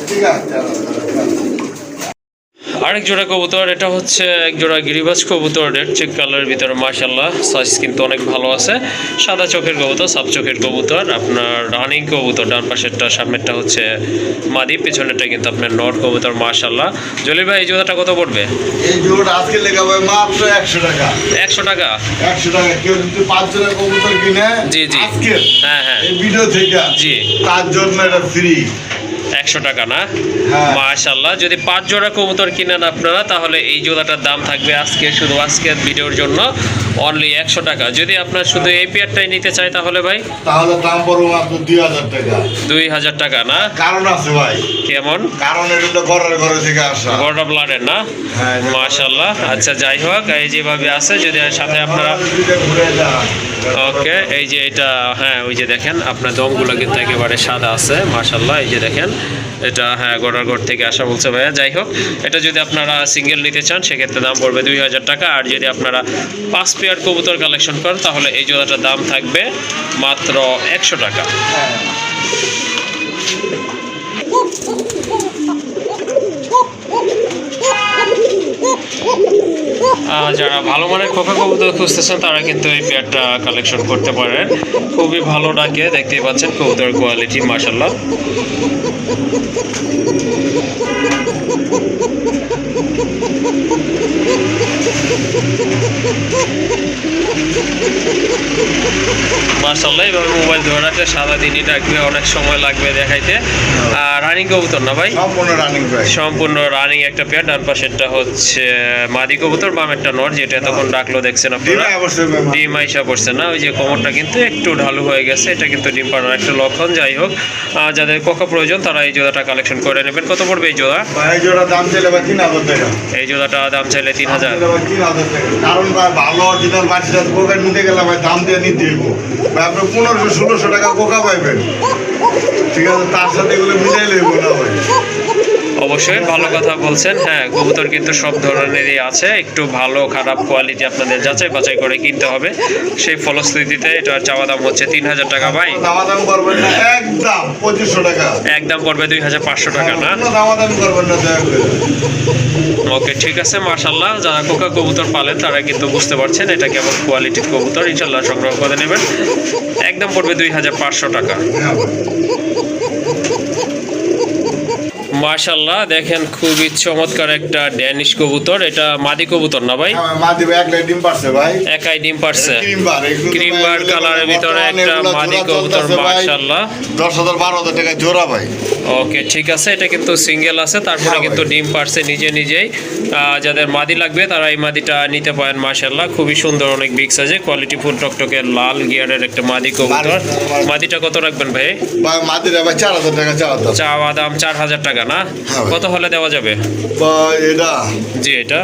Speaker 2: ঠিক আছে।
Speaker 1: আরেক জোড়া কবুতর, এটা হচ্ছে এক জোড়া গিরিবাজ কবুতর, রেড চেক কালারের ভিতরে মাশাআল্লাহ, সাইজ কিন্তু অনেক ভালো আছে। সাদা চোখের কবুতর, সাব চোখের কবুতর, আপনার রানিং কবুতর। ডান পাশেরটা সামনেরটা হচ্ছে মাদি, পেছনেরটা কিন্তু আপনার নট কবুতর মাশাআল্লাহ। জলিল ভাই এই জোড়াটা কত পড়বে?
Speaker 2: এই জোড়া আজকে লেগে ভাই মাত্র 100 টাকা।
Speaker 1: 100 টাকা?
Speaker 2: 100 টাকা। কেউ যদি 5 জোড়া কবুতর কিনে
Speaker 1: জি জি,
Speaker 2: আজকে
Speaker 1: হ্যাঁ হ্যাঁ,
Speaker 2: এই ভিডিও থেকে
Speaker 1: জি,
Speaker 2: তার জন্য এটা ফ্রি।
Speaker 1: 100 টাকা না?
Speaker 2: হ্যাঁ।
Speaker 1: মাশাআল্লাহ, যদি 5 জোড়া কবুতর কিনেন আপনারা, তাহলে এই জোড়াটার দাম থাকবে আজকে শুধু আজকের ভিডিওর জন্য অনলি 100 টাকা। যদি আপনার শুধু এই পেয়ারটাই নিতে চাই তাহলে ভাই?
Speaker 2: তাহলে দাম পড়বে মাত্র 2,000 টাকা।
Speaker 1: 2000 টাকা না?
Speaker 2: কারণ আছে ভাই।
Speaker 1: কেমন?
Speaker 2: কারণ এটা তো ঘরে থেকে আসা।
Speaker 1: গড়া ব্লাডের না?
Speaker 2: হ্যাঁ,
Speaker 1: মাশাআল্লাহ। আচ্ছা যাই হোক, এই যেভাবে আছে, যদি সাথে আপনারা
Speaker 2: ঘুরে যান।
Speaker 1: ওকে, এই যে এটা, হ্যাঁ ওই যে দেখেন আপনার দমগুলো কিন্তু একেবারে সাদা আছে মাশাআল্লাহ। এই যে দেখেন এটা, হ্যাঁ গড়ার ঘর থেকে আসা বলছে ভাইয়া। যাই হোক, এটা যদি আপনারা সিঙ্গেল নিতে চান সেক্ষেত্রে দাম পড়বে 2000 টাকা। আর যদি আপনারা 5 পেয়ার কবুতর কালেকশন করেন তাহলে এই জোড়াটার দাম থাকবে মাত্র 100 টাকা। যারা ভালো মানের খোকা কবুতর খুঁজতেছেন তারা কিন্তু এই পেয়ারটা কালেকশন করতে পারেন। খুবই ভালো ডাকে, দেখতেই পাচ্ছেন কবুতর কোয়ালিটি মাশাআল্লাহ। মাশাআল্লাহ, এভাবে মোবাইল ধরে রাখলে সারাদিনই ডাকবে, অনেক সময় লাগবে দেখাইতে। আর রানিং কবুতর না ভাই?
Speaker 2: সম্পূর্ণ রানিং প্রায়।
Speaker 1: সম্পূর্ণ রানিং একটা পেয়ার। ডান পাশেরটা হচ্ছে মাদি কবুতর, বামেরটা নর, যেটা তখন ডাকলো দেখছেন আপনারা। ডিম আইসা পড়ছে না, ওই যে কোমরটা কিন্তু একটু ঢালু হয়ে গেছে, এটা কিন্তু ডিম পাড়ার একটা লক্ষণ। যাই হোক, যাদের কোকা প্রয়োজন তারা এই জোড়াটা কালেকশন করে নেবেন। কত পড়বে এই জোড়া?
Speaker 2: এই জোড়া দাম চাইলে ভাই 3000 টাকা।
Speaker 1: এই জোড়াটা দাম চাইলে 3000।
Speaker 2: 3000 টাকা। কারণ ভাই ভালো অরিজিনাল বাচ্চা কোকা নিতে গেলে ভাই দাম দিয়ে নিতে হইব। ভাই আপনি 1500-1600 টাকা কোকা পাইবেন, ঠিক আছে? তার সাথে এগুলো মিলাই লইব না ভাই।
Speaker 1: অবশ্যই ভালো কথা বলছেন। হ্যাঁ, কবুতর কিন্তু সব ধরনেরই আছে, একটু ভালো খারাপ কোয়ালিটি আপনাদের যাচাই বাছাই করে কিনতে হবে। সেই ফলশ্রুতিতে এটার চাওয়া দাম হচ্ছে 3000 টাকা। ভাই
Speaker 2: দামাদাম করবেন না, একদম 2500 টাকা।
Speaker 1: একদম পড়বে 2500 টাকা না?
Speaker 2: দামাদাম করবেন না দয়া করে।
Speaker 1: ওকে, ঠিক আছে মাশাআল্লাহ। যারা কোকা কবুতর পালেন তারা কিন্তু বুঝতে পারছেন এটা কেমন কোয়ালিটির কবুতর, ইনশাল্লাহ সংগ্রহ করে নেবেন। একদম পড়বে 2500 টাকা। মাশাআল্লাহ, দেখেন খুবই চমৎকার একটা ড্যানিশ কবুতর। এটা মাদি কবুতর না ভাই?
Speaker 2: মাদি ভাই একলাই ডিম পারছে ভাই।
Speaker 1: একাই ডিম পারছে।
Speaker 2: ক্রিম
Speaker 1: বার কালারের ভিতরে একটা মাদি কবুতর মাশাআল্লাহ।
Speaker 2: 10,000-12,000 টাকা জোড়া ভাই।
Speaker 1: ওকে, ঠিক আছে। এটা কিন্তু সিঙ্গেল আছে, তারপরে কিন্তু ডিম পারছে নিজেই। যাদের মাদি লাগবে তারা এই মাদিটা নিতে পারেন মাশাআল্লাহ। খুবই সুন্দর, অনেক বিগ সাইজে, কোয়ালিটি ফুল টকটকে লাল গিয়ারের একটা মাদি কবুতর। মাদিটা কত রাখবেন ভাই?
Speaker 2: ভাই মাদিটা ভাই 4000 টাকা
Speaker 1: চাওয়া দাম 4000 টাকা না? কত হলে দেওয়া যাবে?
Speaker 2: এটা
Speaker 1: জি, এটা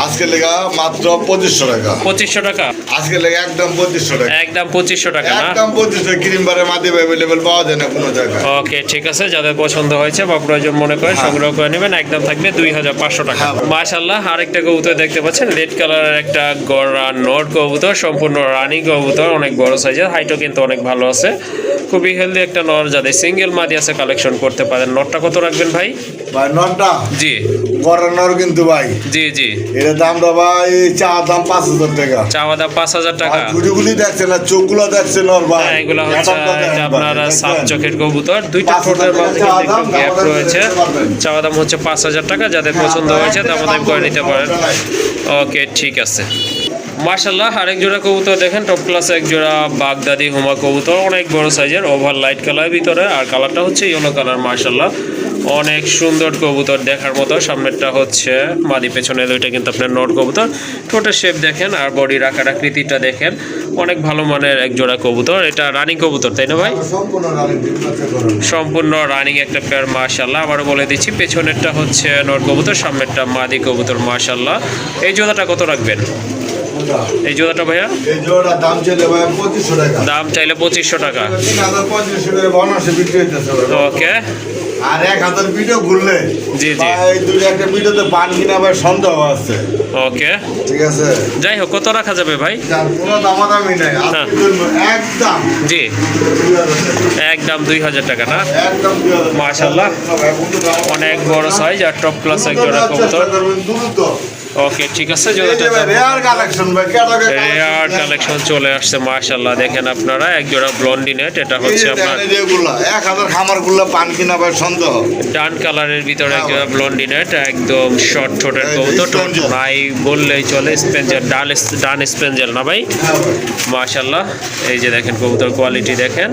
Speaker 2: আজকে লেগা মাত্র 2500 টাকা।
Speaker 1: 2500 টাকা
Speaker 2: আজকে লেগা একদম 2500 টাকা।
Speaker 1: একদম 2500 টাকা না?
Speaker 2: একদম 2500। ক্রিম বারে মাদি अवेलेबल পাওয়া যায় না কোনো জায়গায়।
Speaker 1: ওকে, ঠিক আছে। যাদের পছন্দ হয়েছে বা প্রয়োজন মনে করেন সংগ্রহ করে নেবেন। একদম থাকবে 2500 টাকা। মাশাআল্লাহ, আরেকটা কবুতর দেখতে পাচ্ছেন, রেড কালারের একটা গড়া নর কবুতর, সম্পূর্ণ রানী কবুতর, অনেক বড় সাইজের, হাইটও কিন্তু অনেক ভালো আছে। খুবই হেলদি একটা নর, যাদের সিঙ্গেল মাদি আছে কালেকশন করতে পারেন। নরটা কত রাখবেন ভাই?
Speaker 2: ভাই নরটা
Speaker 1: জি
Speaker 2: গড়া নর কিন্তু ভাই।
Speaker 1: জি
Speaker 2: এর দামটা ভাই চাওয়া দাম 5000 টাকা।
Speaker 1: চাওয়া দাম 5000 টাকা।
Speaker 2: গুড়িগুলি দেখছেন না, চোখগুলো দেখছেন নর ভাই।
Speaker 1: হ্যাঁ, এগুলো হচ্ছে আপনার সাত চোখের কবুতর, দুইটা ঠোঁটের মাঝে কিন্তু একটু গ্যাপ রয়েছে। চাওয়া দাম হচ্ছে 5000 টাকা। যাদের পছন্দ হয়েছে দাম করে নিতে পারেন। ওকে, ঠিক আছে। মাশাআল্লাহ, আরেক জোড়া কবুতর দেখেন, টপ ক্লাস এক জোড়া বাগদাদি হুমা কবুতর, অনেক বড় সাইজের, ওভার লাইট কালার ভিতরে, আর কালারটা হচ্ছে ইয়েলো কালার। মাশাআল্লাহ, অনেক সুন্দর কবুতর, দেখার মতো। সামনেরটা হচ্ছে মাদি, পেছনে দুইটা কিন্তু আপনার নর কবুতর। ঠোঁটের শেপ দেখেন আর বডির আকার আকৃতিটা দেখেন, অনেক ভালো মানের এক জোড়া কবুতর। এটা রানিং কবুতর তাই না ভাই? সম্পূর্ণ রানিং একটা পেয়ার মাশাআল্লাহ। আবারও বলে দিচ্ছি, পেছনেরটা হচ্ছে নর কবুতর, সামনেরটা মাদি কবুতর মাশাআল্লাহ। এই জোড়াটা কত রাখবেন? এই জোড়াটা ভাইয়া?
Speaker 2: এই জোড়া দাম চাইলে ভাই 2500 টাকা।
Speaker 1: দাম চাইলে 2500 টাকা।
Speaker 2: 3500 টাকা বোনাসে বিক্রি হইতেছে।
Speaker 1: ওকে,
Speaker 2: আর 1000 ভিডিও ঘুরলে
Speaker 1: জি
Speaker 2: এই দুই একটা ভিডিওতে পান কিনা ভাই সন্দেহ আছে।
Speaker 1: ওকে,
Speaker 2: ঠিক আছে।
Speaker 1: যাই হোক, কত রাখা যাবে ভাই?
Speaker 2: কোনো দামাদামি নাই, একদম
Speaker 1: জি, একদম 2000 টাকা না?
Speaker 2: একদম 2000।
Speaker 1: মাশাআল্লাহ, অনেক বড় সাইজ আর টপ ক্লাস এক জোড়া কবুতর। ওকে, ঠিক আছে।
Speaker 2: রেয়ার কালেকশন ভাই,
Speaker 1: রেয়ার কালেকশন চলে আসছে মাশাআল্লাহ। দেখেন আপনারা, এক জোড়া ব্লন্ডিনেট, এটা হচ্ছে আপনার
Speaker 2: 1000 খামারগুলো পান কিনা ভাই সন্দেহ।
Speaker 1: ডান কালারের ভিতরে এক জোড়া ব্লন্ডিনেট, একদম শর্ট ঠোঁটের কবুতর, ঠোঁট নাই বললেই চলে, স্পেঞ্জেল, ডান স্পেঞ্জেল না ভাই? মাশাআল্লাহ, এই যে দেখেন কবুতর কোয়ালিটি দেখেন,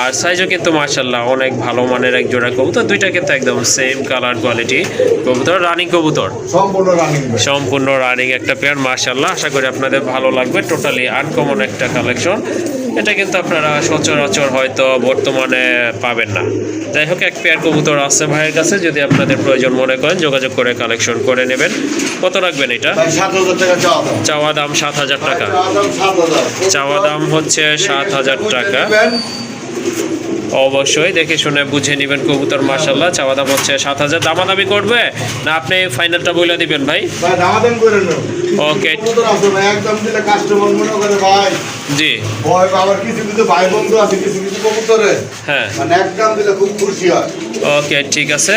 Speaker 1: আর সাইজও কিন্তু মাশাআল্লাহ অনেক ভালো মানের এক জোড়া কবুতর। দুইটা কিন্তু একদম সেম কালার কোয়ালিটি কবুতর, রানিং কবুতর, সম্পূর্ণ রানিং একটা পেয়ার মাশাআল্লাহ। আশা করি আপনাদের ভালো লাগবে। টোটালি আনকমন একটা কালেকশন, এটা কিন্তু আপনারা সচরাচর হয়তো বর্তমানে পাবেন না। যাই হোক, এক পেয়ার কবুতর আছে ভাইয়ের কাছে, যদি আপনাদের প্রয়োজন মনে করেন যোগাযোগ করে কালেকশন করে নেবেন। কত রাখবেন এটা?
Speaker 2: 7000 টাকা
Speaker 1: চাওয়া দাম 7000 টাকা। চাওয়া দাম হচ্ছে 7000 টাকা। অবশ্যই দেখে শুনে বুঝে নেবেন কবুতর মাশাআল্লাহ। চাওয়া দাম হচ্ছে 7000। দামাদামি করবে না আপনি ফাইনালটা বলে দিবেন ভাই?
Speaker 2: দামাদামি করেন না।
Speaker 1: ওকে,
Speaker 2: একদম দিলে কাস্টমার মনে করে ভাই
Speaker 1: জি
Speaker 2: ভয় আবার কিছু কিছু ভাই বন্ধু আছে কিছু কিছু কবুতরে
Speaker 1: হ্যাঁ
Speaker 2: মানে এক দাম দিলে খুব খুশি হয়।
Speaker 1: ওকে ঠিক আছে।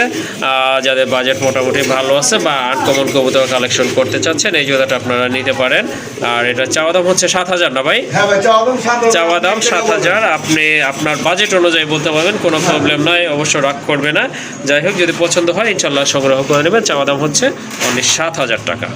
Speaker 1: যাদের বাজেট মোটামুটি ভালো আছে বা আনকমন কবুতর কালেকশন করতে চাচ্ছেন এই জোড়াটা আপনারা নিতে পারেন। আর এটা চাওয়া দাম হচ্ছে 7,000 না ভাই?
Speaker 2: হ্যাঁ ভাই
Speaker 1: চাওয়া দাম 7,000, আপনি আপনার বাজেট অনুযায়ী বলতে পারবেন, কোনো প্রবলেম নাই, অবশ্য রাগ করবে না। যাই হোক, যদি পছন্দ হয় ইনশাল্লাহ সংগ্রহ করে নেবেন। চাওয়া দাম হচ্ছে অনলি 7,000 টাকা।